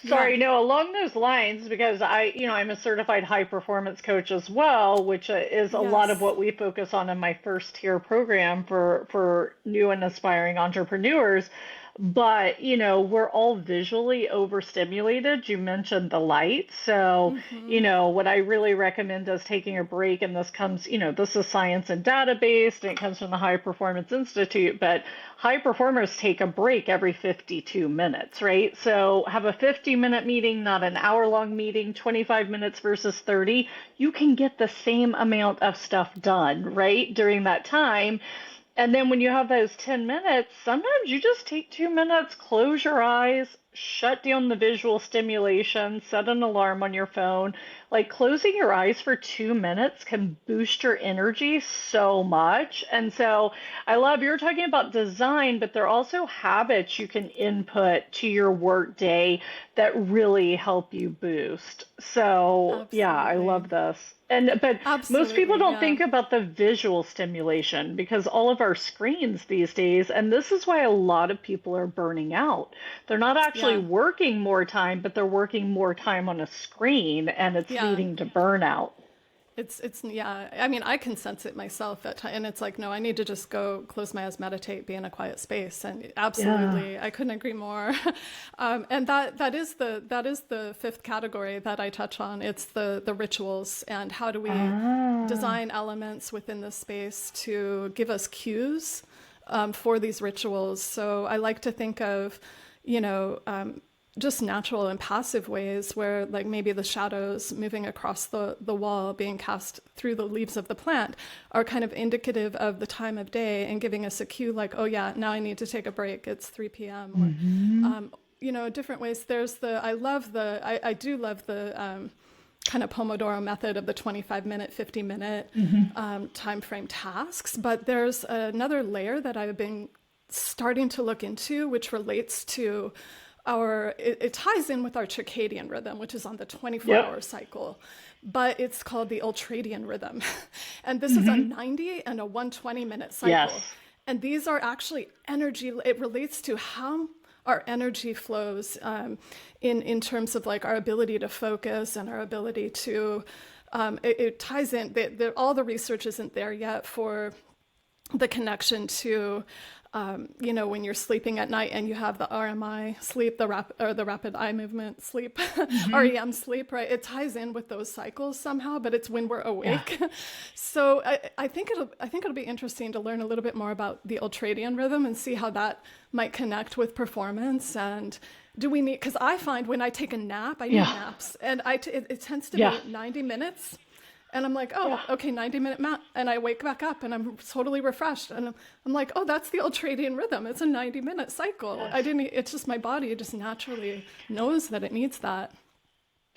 Along those lines, because I'm a certified high performance coach as well, which is a lot of what we focus on in my first tier program for new and aspiring entrepreneurs. But, we're all visually overstimulated. You mentioned the light. So, what I really recommend is taking a break. And this comes, this is science and data-based, and it comes from the High Performance Institute. But high performers take a break every 52 minutes, right? So have a 50-minute meeting, not an hour-long meeting, 25 minutes versus 30. You can get the same amount of stuff done, right, during that time. And then when you have those 10 minutes, sometimes you just take 2 minutes, close your eyes, shut down the visual stimulation, set an alarm on your phone. Like closing your eyes for 2 minutes can boost your energy so much. And so I love you're talking about design, but there are also habits you can input to your work day that really help you boost. So I love this. But most people don't think about the visual stimulation because all of our screens these days, and this is why a lot of people are burning out. They're not actually working more time, but they're working more time on a screen, and it's leading to burnout. I mean, I can sense it myself at times, and it's like, no, I need to just go close my eyes, meditate, be in a quiet space. And absolutely, I couldn't agree more. And that is the fifth category that I touch on. It's the rituals, and how do we design elements within the space to give us cues for these rituals. So I like to think of, just natural and passive ways where, like, maybe the shadows moving across the wall being cast through the leaves of the plant are kind of indicative of the time of day and giving us a cue like, oh yeah, now I need to take a break. It's 3 p.m. Or, different ways. There's I do love the kind of Pomodoro method of the 25-minute, 50-minute time frame tasks. But there's another layer that I've been starting to look into, which relates to it ties in with our circadian rhythm, which is on the 24-hour cycle, but it's called the ultradian rhythm. And this is a 90 and a 120-minute cycle. Yes. And these are actually energy. It relates to how our energy flows in terms of like our ability to focus and our ability to, it ties in, all the research isn't there yet for the connection to when you're sleeping at night and you have the RMI sleep, the rapid eye movement sleep, REM sleep, right? It ties in with those cycles somehow, but it's when we're awake. Yeah. So I think it'll be interesting to learn a little bit more about the ultradian rhythm and see how that might connect with performance. And do we need? Because I find when I take a nap, I need naps, and it tends to be 90 minutes. And I'm like, okay, 90-minute nap. And I wake back up and I'm totally refreshed. And I'm like, oh, that's the ultradian rhythm. It's a 90-minute cycle. Yes. It's just my body just naturally knows that it needs that.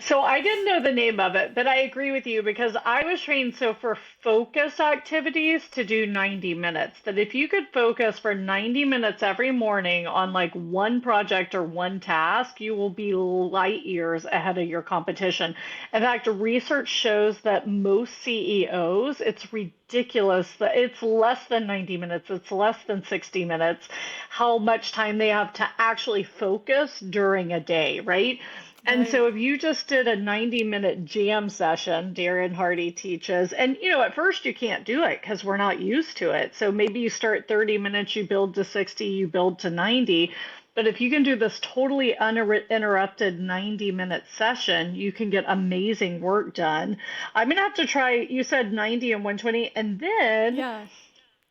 So I didn't know the name of it, but I agree with you because I was trained so for focus activities to do 90 minutes. That if you could focus for 90 minutes every morning on like one project or one task, you will be light years ahead of your competition. In fact, research shows that most CEOs, it's ridiculous that it's less than 90 minutes, it's less than 60 minutes, how much time they have to actually focus during a day, right? And Right. so if you just did a 90-minute jam session, Darren Hardy teaches, and at first you can't do it because we're not used to it. So maybe you start 30 minutes, you build to 60, you build to 90. But if you can do this totally uninterrupted 90-minute session, you can get amazing work done. I'm gonna have to try, you said 90 and 120, and then Yeah.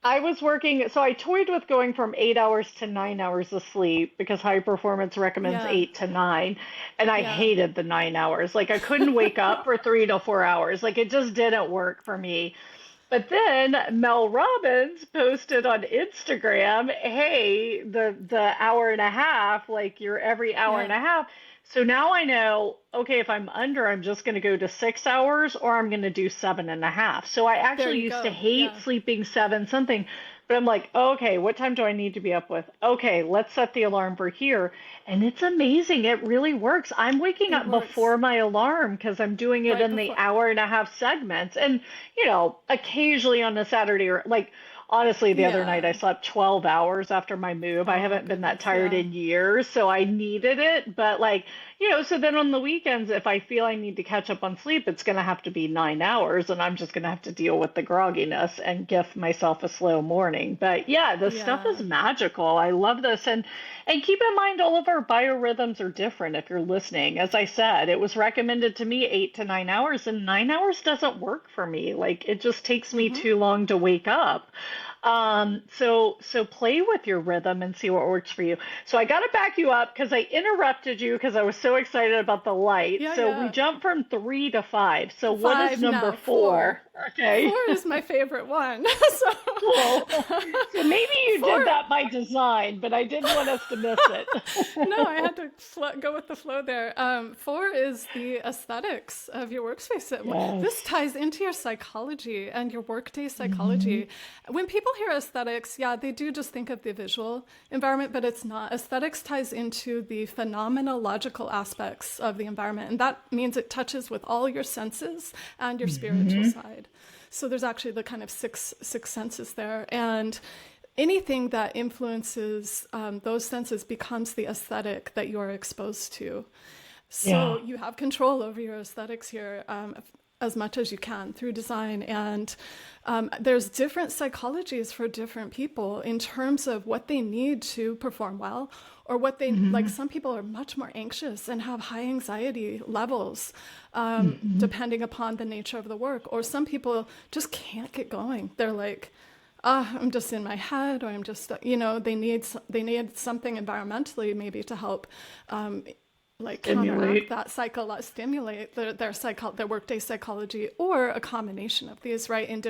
I was working, so I toyed with going from 8 hours to 9 hours of sleep because high performance recommends Yeah. 8 to 9. And I Yeah. hated the 9 hours. Like I couldn't wake up for 3 to 4 hours. Like it just didn't work for me. But then Mel Robbins posted on Instagram, "Hey, the hour and a half, like you're every hour and Yeah. a half." So now I know, okay, if I'm under, I'm just going to go to 6 hours or I'm going to do 7.5. So I There actually you used to go. hate Yeah. sleeping seven something, but I'm like, okay, what time do I need to be up with? Okay, let's set the alarm for here. And it's amazing. It really works. I'm waking It up works before my alarm because I'm doing it right in the before. hour and a half segments. And occasionally on a Saturday or like honestly, the other night Yeah. I slept 12 hours after my move. I Oh, haven't been that goodness. tired Yeah. in years, so I needed it. But so then on the weekends, if I feel I need to catch up on sleep, it's going to have to be 9 hours, and I'm just going to have to deal with the grogginess and gift myself a slow morning. But yeah, this stuff is Yeah. magical. I love this. And keep in mind, all of our biorhythms are different if you're listening. As I said, it was recommended to me 8 to 9 hours, and 9 hours doesn't work for me. Like it just takes me Mm-hmm. too long to wake up. So play with your rhythm and see what works for you. So I got to back you up because I interrupted you because I was so excited about the light. Yeah. So we Yeah. jumped from 3 to 5. So what is Five number now. Four. 4? Okay. Four is my favorite one. Cool. So So maybe you did four. that by design, but I didn't want us to miss it. No, I had to go with the flow there. Four is the aesthetics of your workspace. Yes. This ties into your psychology and your workday Hmm. psychology. When people hear aesthetics, yeah, they do just think of the visual environment, but it's not. Aesthetics ties into the phenomenological aspects of the environment, and that means it touches with all your senses and your spiritual Hmm. side. So there's actually the kind of six senses there, and anything that influences those senses becomes the aesthetic that you are exposed to. So Yeah. you have control over your aesthetics here as much as you can through design. And there's different psychologies for different people in terms of what they need to perform well, or what they like. Hmm. Some people are much more anxious and have high anxiety levels, Hmm. depending upon the nature of the work. Or some people just can't get going. They're like, I'm just in my head, or I'm just, they need something environmentally maybe to help, like counteract Stimulate. that stimulate their workday psychology, or a combination of these, right? In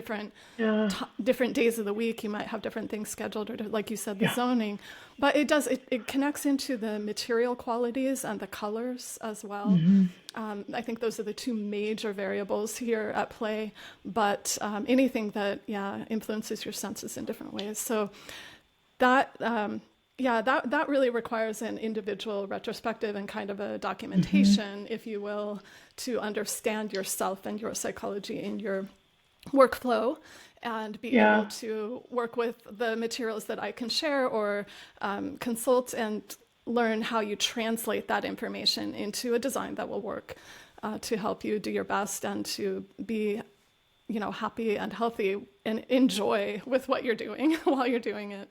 Yeah. different days of the week, you might have different things scheduled, or like you said, the Yeah. zoning. But it connects into the material qualities and the colors as well. Hmm. I think those are the two major variables here at play, but anything that, yeah, influences your senses in different ways. So that, yeah, that really requires an individual retrospective and kind of a Hmm. documentation, if you will, to understand yourself and your psychology in your workflow, and be able Yeah. to work with the materials that I can share, or consult and learn how you translate that information into a design that will work, to help you do your best and to be, happy and healthy and enjoy with what you're doing while you're doing it.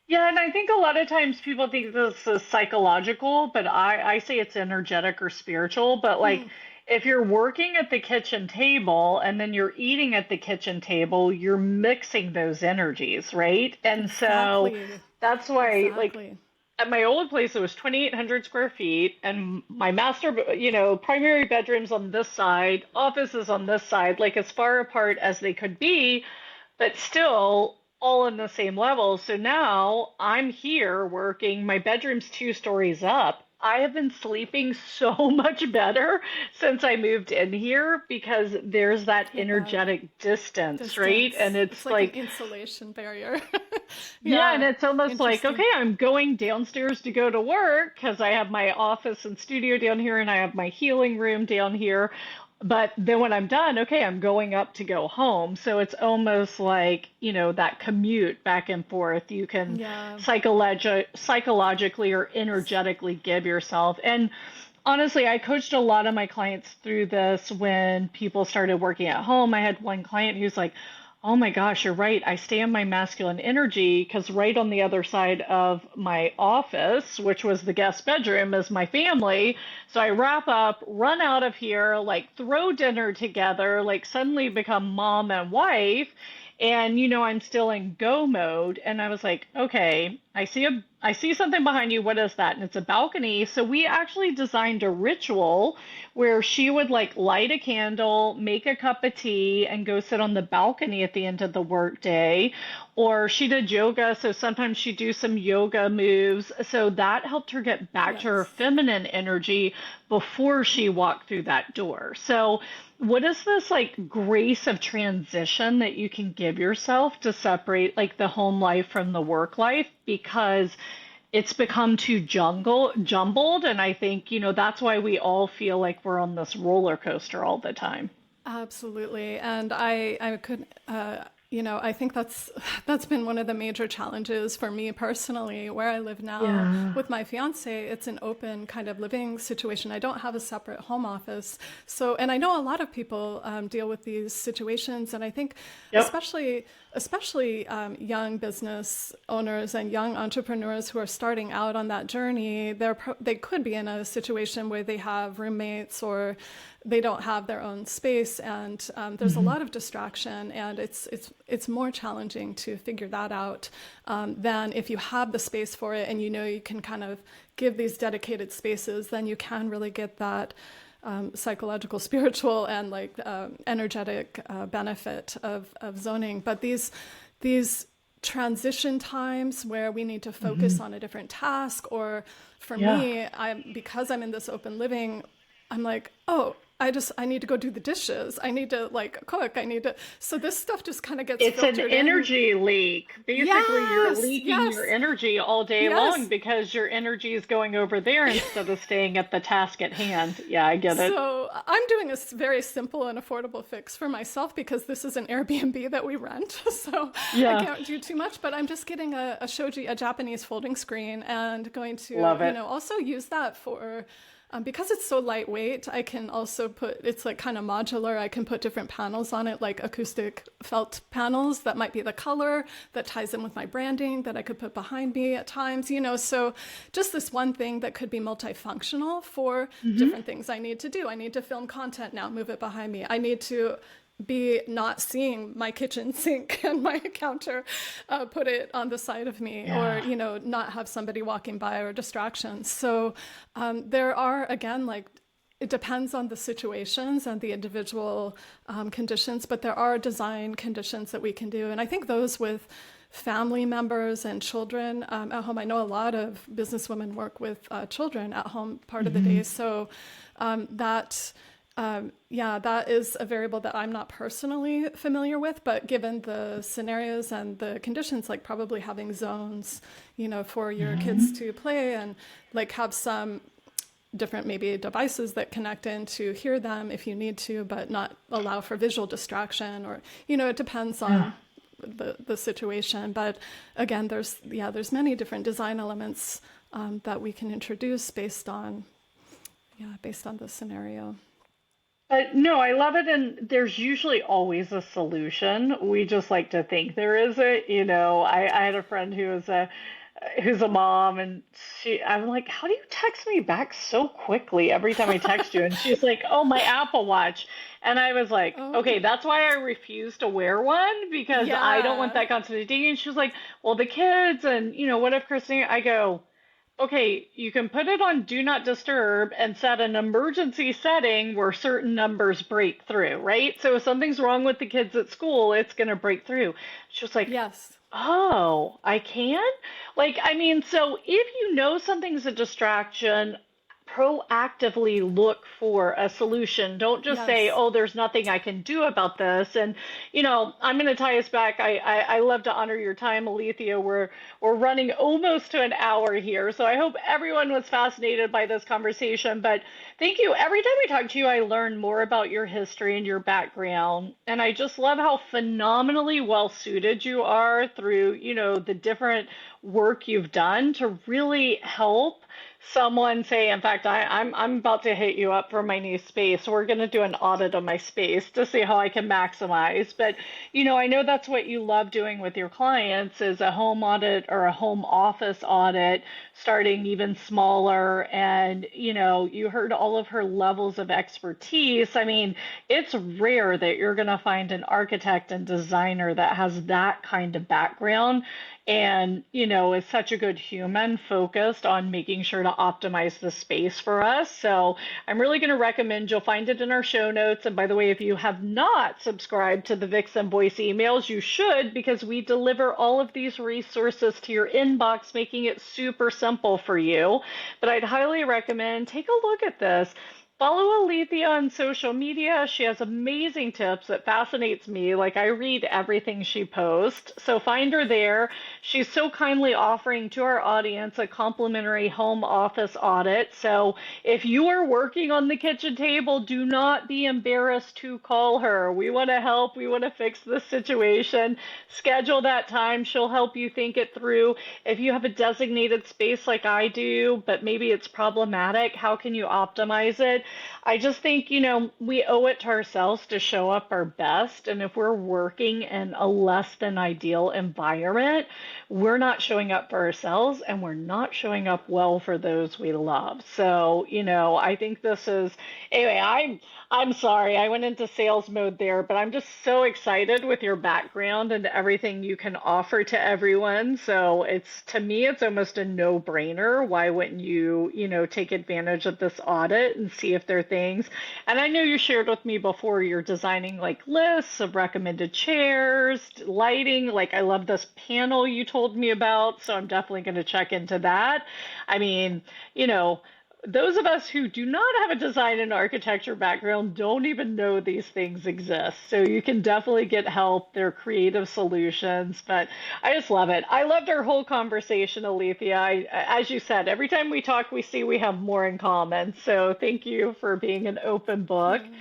Yeah, and I think a lot of times people think this is psychological, but I say it's energetic or spiritual. But like if you're working at the kitchen table and then you're eating at the kitchen table, you're mixing those energies, right? And so Exactly. that's why, like, Exactly. at my old place, it was 2,800 square feet, and my primary bedrooms on this side, offices on this side, like as far apart as they could be, but still all in the same level. So now I'm here working. My bedroom's 2 stories up. I have been sleeping so much better since I moved in here because there's that I bet. energetic distance, right? And Distance. It's it's like an like, insulation barrier. yeah, and Yeah, it's almost like, interesting. okay, I'm going downstairs to go to work because I have my office and studio down here and I have my healing room down here. But then when I'm done, okay, I'm going up to go home. So it's almost like, that commute back and forth. You can Yeah, psychologically or energetically give yourself. And honestly, I coached a lot of my clients through this when people started working at home. I had one client who's like, oh my gosh, you're right. I stay in my masculine energy because right on the other side of my office, which was the guest bedroom, is my family. So I wrap up, run out of here, like throw dinner together, like suddenly become mom and wife. And I'm still in go mode. And I was like, okay, I see something behind you. What is that? And it's a balcony. So we actually designed a ritual where she would like light a candle, make a cup of tea, and go sit on the balcony at the end of the workday. Or she did yoga, so sometimes she'd do some yoga moves. So that helped her get back to her yes. feminine energy before she walked through that door. So what is this like grace of transition that you can give yourself to separate like the home life from the work life? Because it's become too jumbled. And I think, that's why we all feel like we're on this roller coaster all the time. Absolutely. And I could, I think that's been one of the major challenges for me personally, where I live now Yeah. with my fiance. It's an open kind of living situation. I don't have a separate home office. So, and I know a lot of people deal with these situations. And I think Yep. especially young business owners and young entrepreneurs who are starting out on that journey, they could be in a situation where they have roommates or they don't have their own space, and there's a Mhm. lot of distraction, and it's more challenging to figure that out than if you have the space for it and you can kind of give these dedicated spaces. Then you can really get that psychological, spiritual, and like energetic benefit of zoning. But these transition times where we need to focus Mhm. on a different task, or for Yeah. me, because I'm in this open living, I'm like, oh, I need to go do the dishes. I need to like cook. So this stuff just kind of gets It's an filtered in. energy leak. Basically, you're Yes, leaking your yes, energy all day long yes. because your energy is going over there instead of staying at the task at hand. Yeah, I get it. So I'm doing a very simple and affordable fix for myself because this is an Airbnb that we rent. So I Yeah, can't do too much, but I'm just getting a shoji, a Japanese folding screen, and going to, love it. also use that for because it's so lightweight. I can also it's like kind of modular. I can put different panels on it, like acoustic felt panels that might be the color that ties in with my branding that I could put behind me at times, So just this one thing that could be multifunctional for Hmm. different things I need to do. I need to film content now, move it behind me. I need to be not seeing my kitchen sink and my counter, put it on the side of me, or Yeah. not have somebody walking by or distractions. So there are, again, like, it depends on the situations and the individual conditions, but there are design conditions that we can do. And I think those with family members and children at home. I know a lot of businesswomen work with children at home part of the day. Hmm. So that yeah, that is a variable that I'm not personally familiar with, but given the scenarios and the conditions, like probably having zones, for your kids Hmm. to play, and like have some different maybe devices that connect in to hear them if you need to, but not allow for visual distraction, or, it depends Yeah. on the situation. But again, there's many different design elements that we can introduce based on the scenario. No, I love it, and there's usually always a solution. We just like to think there isn't. I had a friend who's a mom, and I'm like, how do you text me back so quickly every time I text you? And she's like, oh, my Apple Watch. And I was like, Oh, okay, that's why I refuse to wear one because I don't want yeah. that constant ding. And she was like, well, the kids, and what if Christine? I go. Okay, you can put it on Do Not Disturb and set an emergency setting where certain numbers break through, right? So if something's wrong with the kids at school, it's going to break through. It's just like, Yes. oh, I can? Like, I mean, so if something's a distraction, proactively look for a solution. Don't just say, Yes. oh, there's nothing I can do about this. And, I'm going to tie us back. I love to honor your time, Alethea. We're running almost to an hour here. So I hope everyone was fascinated by this conversation. But thank you. Every time I talk to you, I learn more about your history and your background. And I just love how phenomenally well suited you are through, the different work you've done to really help someone say, in fact, I'm about to hit you up for my new space. We're going to do an audit of my space to see how I can maximize. But, I know that's what you love doing with your clients is a home audit or a home office audit, starting even smaller. And, you heard all of her levels of expertise. I mean, it's rare that you're going to find an architect and designer that has that kind of background and is such a good human focused on making sure to optimize the space for us. So I'm really going to recommend, you'll find it in our show notes. And by the way, if you have not subscribed to the Vixen Voice emails, you should, because we deliver all of these resources to your inbox, making it super simple for you. But I'd highly recommend take a look at this. Follow Aletheia on social media. She has amazing tips that fascinates me. Like I read everything she posts. So find her there. She's so kindly offering to our audience a complimentary home office audit. So if you are working on the kitchen table, do not be embarrassed to call her. We want to help. We want to fix this situation. Schedule that time. She'll help you think it through. If you have a designated space like I do, but maybe it's problematic, how can you optimize it? I just think, we owe it to ourselves to show up our best. And if we're working in a less than ideal environment, we're not showing up for ourselves and we're not showing up well for those we love. So, I think this is, anyway, I'm sorry, I went into sales mode there, but I'm just so excited with your background and everything you can offer to everyone. So to me, it's almost a no-brainer. Why wouldn't you, take advantage of this audit and see if there are things? And I know you shared with me before you're designing like lists of recommended chairs, lighting. Like I love this panel you told me about, so I'm definitely going to check into that. I mean, those of us who do not have a design and architecture background don't even know these things exist. So you can definitely get help. They're creative solutions, but I just love it. I loved our whole conversation, Alethea. As you said, every time we talk, we see we have more in common. So thank you for being an open book Mm.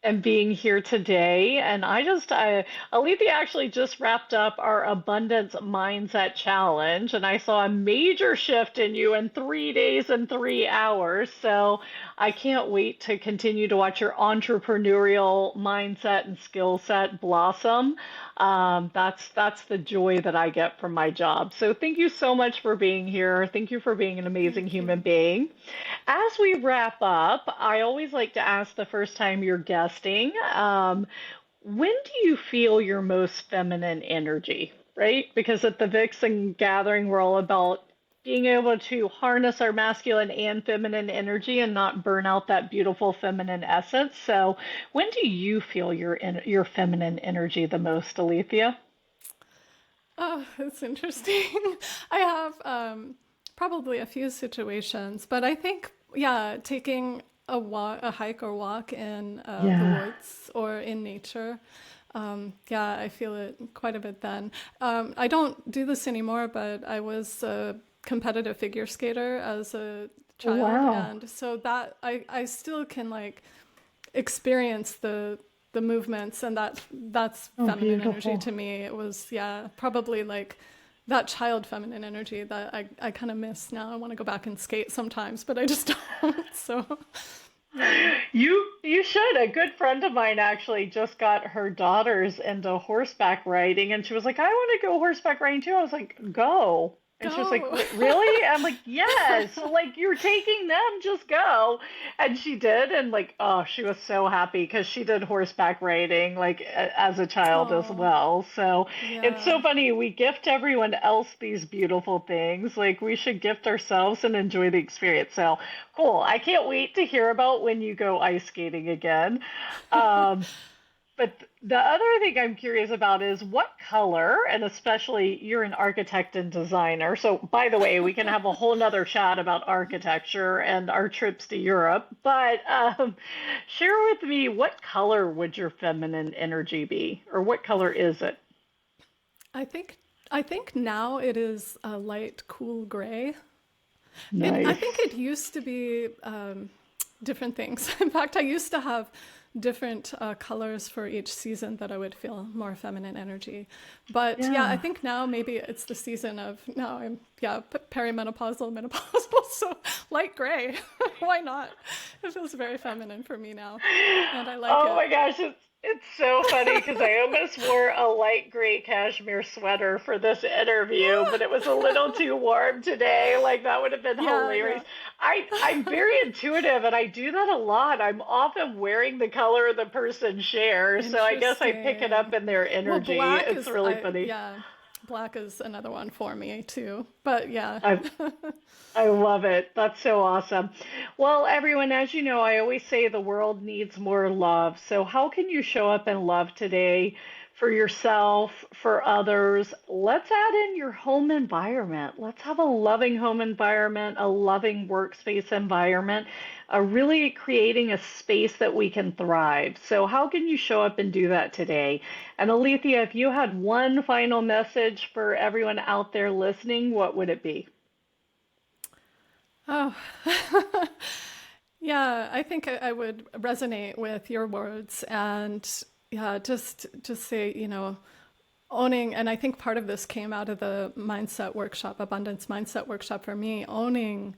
and being here today. And Alethea actually just wrapped up our Abundance Mindset Challenge, and I saw a major shift in you in 3 days and 3 hours. So I can't wait to continue to watch your entrepreneurial mindset and skill set blossom. That's the joy that I get from my job. So thank you so much for being here. Thank you for being an amazing Thank human you. being. As we wrap up, I always like to ask the first time you're guesting, when do you feel your most feminine energy, right? Because at the Vixen Gathering, we're all about being able to harness our masculine and feminine energy and not burn out that beautiful feminine essence. So, when do you feel your feminine energy the most, Alethea? Oh, it's interesting. I have probably a few situations, but I think, yeah, taking a walk, a hike or walk in the Yeah. woods or in nature. Yeah, I feel it quite a bit then. I don't do this anymore, but I was a competitive figure skater as a child, Wow. and so that I still can like experience the movements, and that's Oh, feminine energy beautiful. to me. It was, yeah, probably like that child feminine energy that I kind of miss now. I want to go back and skate sometimes, but I just don't. So yeah. You should. A good friend of mine actually just got her daughters into horseback riding, and she was like, "I want to go horseback riding too." I was like, "Go." And she was like, Go. Really?" I'm like, "Yes." Like you're taking them, just go. And she did, and like, oh, she was so happy because she did horseback riding like as a child as Oh, well. So it's so yeah. funny. We gift everyone else these beautiful things. Like we should gift ourselves and enjoy the experience. So cool. I can't wait to hear about when you go ice skating again. Um, But the other thing I'm curious about is what color, and especially you're an architect and designer. So, by the way, we can have a whole nother chat about architecture and our trips to Europe. But share with me what color would your feminine energy be, or what color is it? I think I think now it is a light, cool gray. I Nice. think it used to be different things. In fact, I used to have different colors for each season that I would feel more feminine energy. But yeah, I Yeah. think now maybe it's the season of now I'm perimenopausal, menopausal, so light gray. Why not? It feels very feminine for me now, and I like Oh it. my gosh, it's so funny because I almost wore a light gray cashmere sweater for this interview, but it was a little too warm today. Like that would have been Yeah, hilarious. yeah. I'm very intuitive and I do that a lot. I'm often wearing the color the person shares, so I guess I pick it up Interesting. in their Well, energy. It's really funny. black is another one for me too. But yeah. I I love it. That's so awesome. Well, everyone, as you know, I always say the world needs more love. So, how can you show up in love today for yourself, for others? Let's add in your home environment. Let's have a loving home environment, a loving workspace environment, really creating a space that we can thrive. So, how can you show up and do that today? And Alethea, if you had one final message for everyone out there listening, what would it be? Oh, yeah, I think I would resonate with your words and yeah, just say, owning, and I think part of this came out of the mindset workshop, abundance mindset workshop for me, owning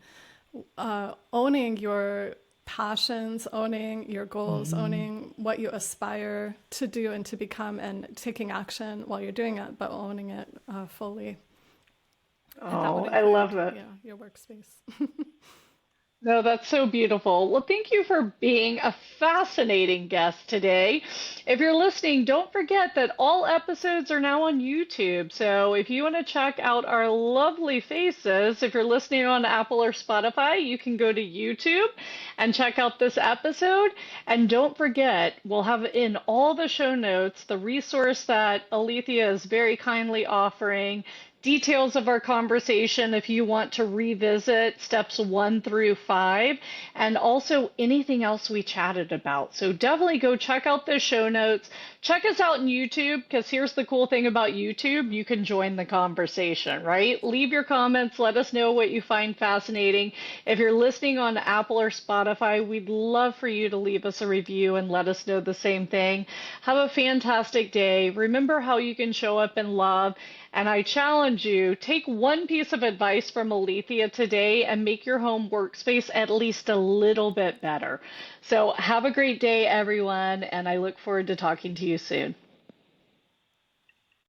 your passions, owning your goals, Mhm. owning what you aspire to do and to become, and taking action while you're doing it, but owning it fully. And that would Oh, I love include, that. yeah, your workspace. No, that's so beautiful. Well, thank you for being a fascinating guest today. If you're listening, don't forget that all episodes are now on YouTube. So if you want to check out our lovely faces, if you're listening on Apple or Spotify, you can go to YouTube and check out this episode. And don't forget, we'll have in all the show notes the resource that Alethea is very kindly offering, details of our conversation if you want to revisit steps 1 through 5, and also anything else we chatted about. So definitely go check out the show notes. Check us out on YouTube because here's the cool thing about YouTube, you can join the conversation, right? Leave your comments, let us know what you find fascinating. If you're listening on Apple or Spotify, we'd love for you to leave us a review and let us know the same thing. Have a fantastic day. Remember how you can show up in love, and I challenge you, take one piece of advice from Alethea today and make your home workspace at least a little bit better. So have a great day, everyone, and I look forward to talking to you soon.